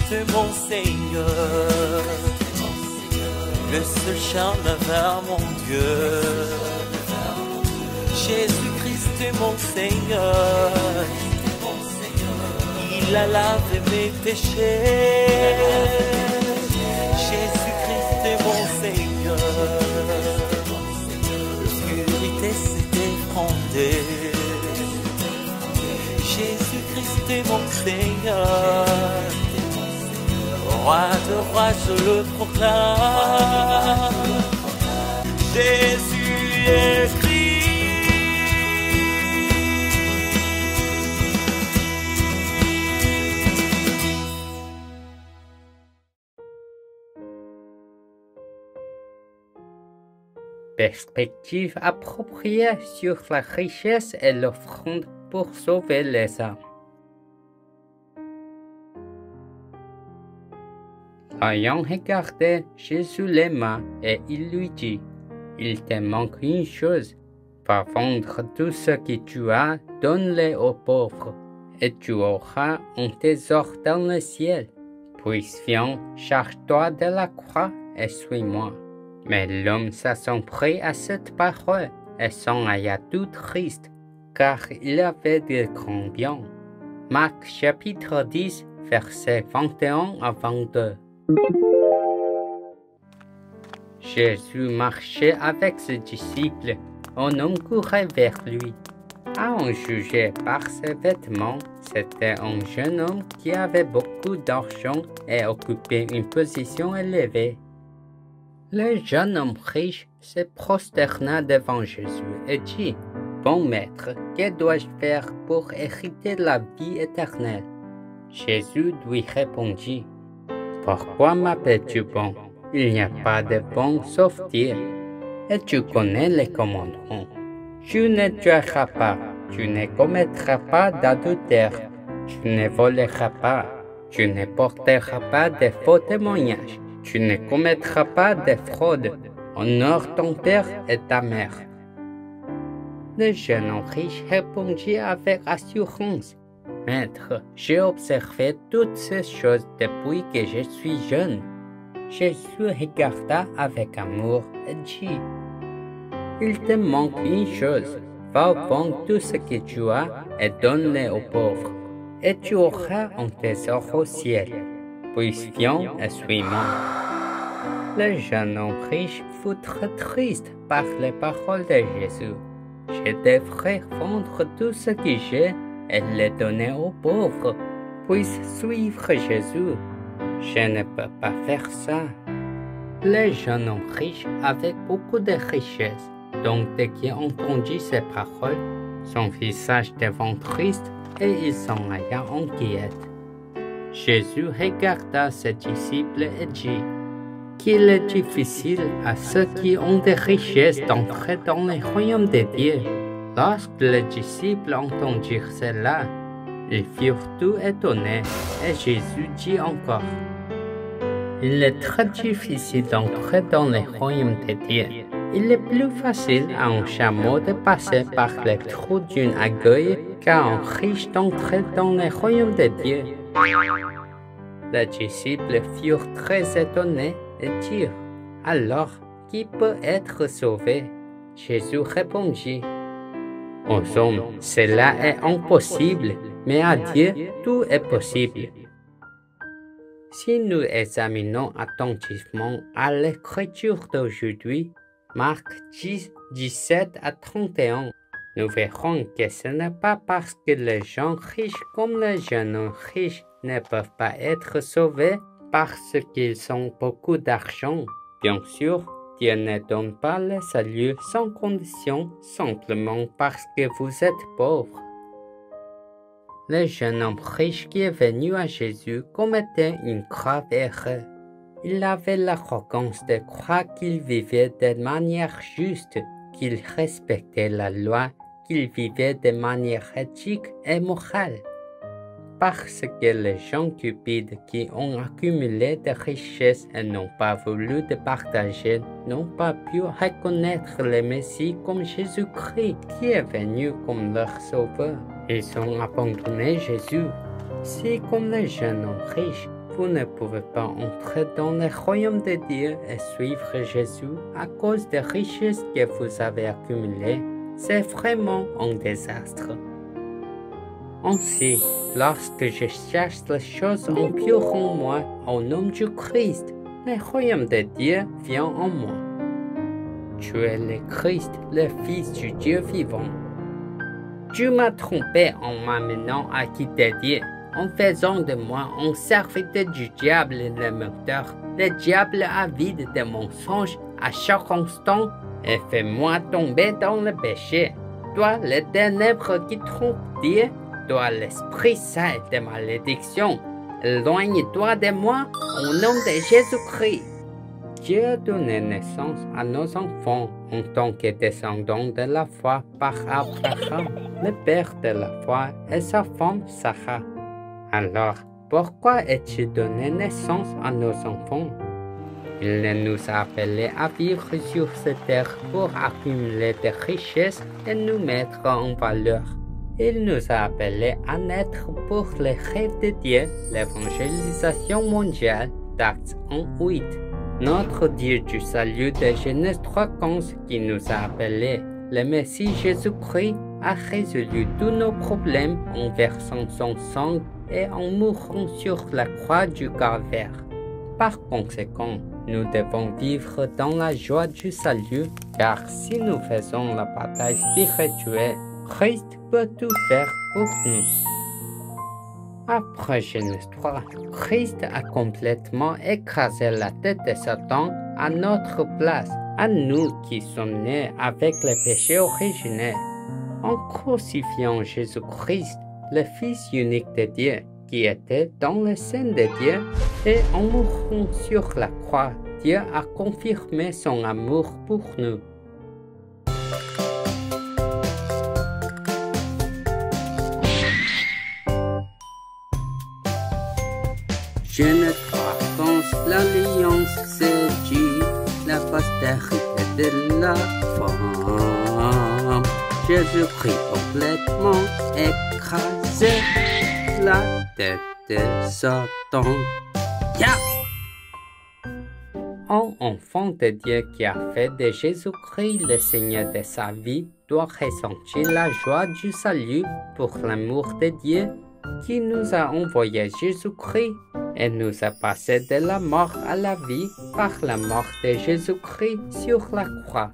Jésus-Christ mon Seigneur, le seul chemin vers mon Dieu. Jésus-Christ mon Seigneur, il a lavé mes péchés. Jésus-Christ mon Seigneur, l'obscurité s'est effondrée. Jésus-Christ mon Seigneur, roi de rois je le proclame. Jésus est Christ. Perspective appropriée sur la richesse et l'offrande pour sauver les âmes. Ayant regardé, Jésus l'aima et il lui dit, « Il te manque une chose, va vendre tout ce que tu as, donne-le aux pauvres, et tu auras un trésor dans le ciel. Puis viens, charge-toi de la croix et suis-moi. » Mais l'homme s'assombrit à cette parole et s'en alla tout triste, car il avait de grands biens. Marc chapitre 10, versets 21 à 22. Jésus marchait avec ses disciples. Un homme courait vers lui. À en juger par ses vêtements, c'était un jeune homme qui avait beaucoup d'argent et occupait une position élevée. Le jeune homme riche se prosterna devant Jésus et dit, « Bon maître, que dois-je faire pour hériter la vie éternelle ?» Jésus lui répondit, « Pourquoi m'appelles-tu bon? Il n'y a pas de bon sauf Dieu. Et tu connais les commandements. Tu ne tueras pas, tu ne commettras pas d'adultère, tu ne voleras pas, tu ne porteras pas de faux témoignages. Tu ne commettras pas de fraude. Honore ton père et ta mère. » Le jeune homme riche répondit avec assurance, « Maître, j'ai observé toutes ces choses depuis que je suis jeune. » Jésus regarda avec amour et dit, « Il te manque une chose. Va vendre tout ce que tu as et donne-le aux pauvres, et tu auras un trésor au ciel. Puis viens et suis-moi. » Le jeune homme riche fut très triste par les paroles de Jésus. « Je devrais vendre tout ce que j'ai et le donner aux pauvres, puis suivre Jésus. Je ne peux pas faire ça. » Le jeune homme riche avait beaucoup de richesses, donc dès qu'il entendit ces paroles, son visage devint triste et il s'en alla inquiet. Jésus regarda ses disciples et dit, « Qu'il est difficile à ceux qui ont des richesses d'entrer dans le royaume de Dieu. » Lorsque les disciples entendirent cela, ils furent tout étonnés et Jésus dit encore, « Il est très difficile d'entrer dans le royaume de Dieu. Il est plus facile à un chameau de passer par les trous d'une aiguille qu'à un riche d'entrer dans le royaume de Dieu. » Les disciples furent très étonnés et dirent, « Alors, qui peut être sauvé? » Jésus répondit, « Aux hommes, cela est impossible, mais à Dieu, tout est possible. » Si nous examinons attentivement à l'écriture d'aujourd'hui, Marc 10, 17 à 31, nous verrons que ce n'est pas parce que les gens riches comme les jeunes riches ne peuvent pas être sauvés parce qu'ils ont beaucoup d'argent. Bien sûr, Dieu ne donne pas le salut sans condition simplement parce que vous êtes pauvre. Le jeune homme riche qui est venu à Jésus commettait une grave erreur. Il avait l'arrogance de croire qu'il vivait de manière juste, qu'il respectait la loi, qu'il vivait de manière éthique et morale. Parce que les gens cupides qui ont accumulé des richesses et n'ont pas voulu de partager n'ont pas pu reconnaître le Messie comme Jésus-Christ qui est venu comme leur sauveur. Ils ont abandonné Jésus. Si comme le jeune homme riche, vous ne pouvez pas entrer dans le royaume de Dieu et suivre Jésus à cause des richesses que vous avez accumulées, c'est vraiment un désastre. Ainsi, lorsque je cherche les choses impures en moi au nom du Christ, le royaume de Dieu vient en moi. Tu es le Christ, le Fils du Dieu vivant. Tu m'as trompé en m'amenant à quitter Dieu, en faisant de moi un serviteur du diable le menteur, le diable avide de mensonges à chaque instant, et fais-moi tomber dans le péché. Toi, les ténèbres qui trompent Dieu, toi, l'esprit saint de malédiction, éloigne-toi de moi au nom de Jésus-Christ. Dieu a donné naissance à nos enfants en tant que descendants de la foi par Abraham, le père de la foi, et sa femme Sarah. Alors, pourquoi as-tu donné naissance à nos enfants? Il nous a appelés à vivre sur cette terre pour accumuler des richesses et nous mettre en valeur. Il nous a appelés à naître pour les rêves de Dieu, l'évangélisation mondiale d'Actes 1:8. Notre Dieu du salut de Genèse 3:15 qui nous a appelés, le Messie Jésus-Christ a résolu tous nos problèmes en versant son sang et en mourant sur la croix du calvaire. Par conséquent, nous devons vivre dans la joie du salut, car si nous faisons la bataille spirituelle, Christ peut tout faire pour nous. Après Genèse 3, Christ a complètement écrasé la tête de Satan à notre place, à nous qui sommes nés avec le péché originel. En crucifiant Jésus-Christ, le Fils unique de Dieu, qui était dans le sein de Dieu, et en mourant sur la croix, Dieu a confirmé son amour pour nous. Genèse 3:15, l'alliance c'est Dieu, la postérité de la femme. Jésus-Christ complètement écrasé la tête de Satan. Yeah! Un enfant de Dieu qui a fait de Jésus-Christ le Seigneur de sa vie doit ressentir la joie du salut pour l'amour de Dieu qui nous a envoyé Jésus-Christ et nous a passé de la mort à la vie par la mort de Jésus-Christ sur la croix.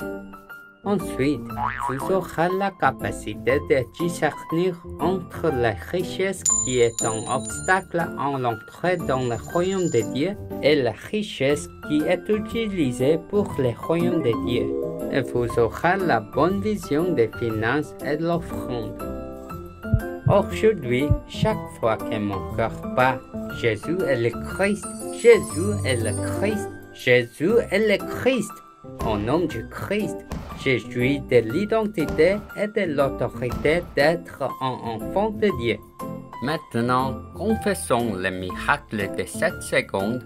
Ensuite, vous aurez la capacité de discernir entre la richesse qui est un obstacle à l'entrée dans le royaume de Dieu et la richesse qui est utilisée pour le royaume de Dieu. Et vous aurez la bonne vision des finances et de l'offrande. Aujourd'hui, chaque fois que mon cœur bat, Jésus est le Christ, Jésus est le Christ, Jésus est le Christ. Au nom du Christ, je jouis de l'identité et de l'autorité d'être un enfant de Dieu. Maintenant, confessons le miracle de cette seconde.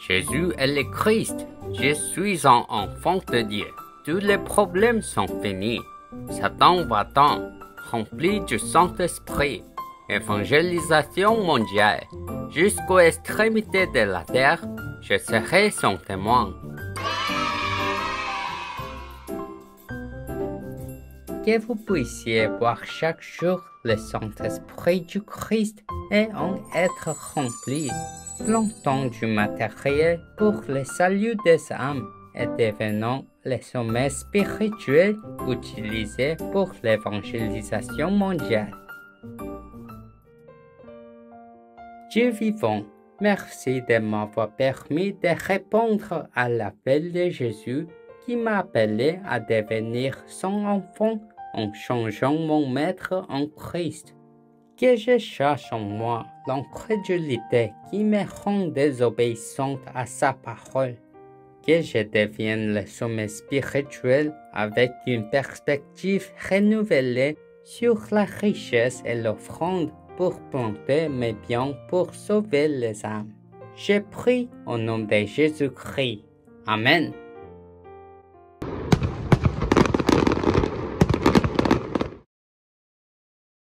Jésus est le Christ. Je suis un enfant de Dieu. Tous les problèmes sont finis. Satan va-t'en, rempli du Saint-Esprit. Évangélisation mondiale. Jusqu'aux extrémités de la terre, je serai son témoin. Que vous puissiez voir chaque jour le Saint-Esprit du Christ et en être rempli, plantant du matériel pour le salut des âmes et devenant le sommet spirituel utilisé pour l'évangélisation mondiale. Dieu vivant, merci de m'avoir permis de répondre à l'appel de Jésus qui m'a appelé à devenir son enfant en changeant mon maître en Christ. Que je cherche en moi l'incrédulité qui me rend désobéissante à sa parole. Que je devienne le sommet spirituel avec une perspective renouvelée sur la richesse et l'offrande pour planter mes biens pour sauver les âmes. Je prie au nom de Jésus-Christ. Amen.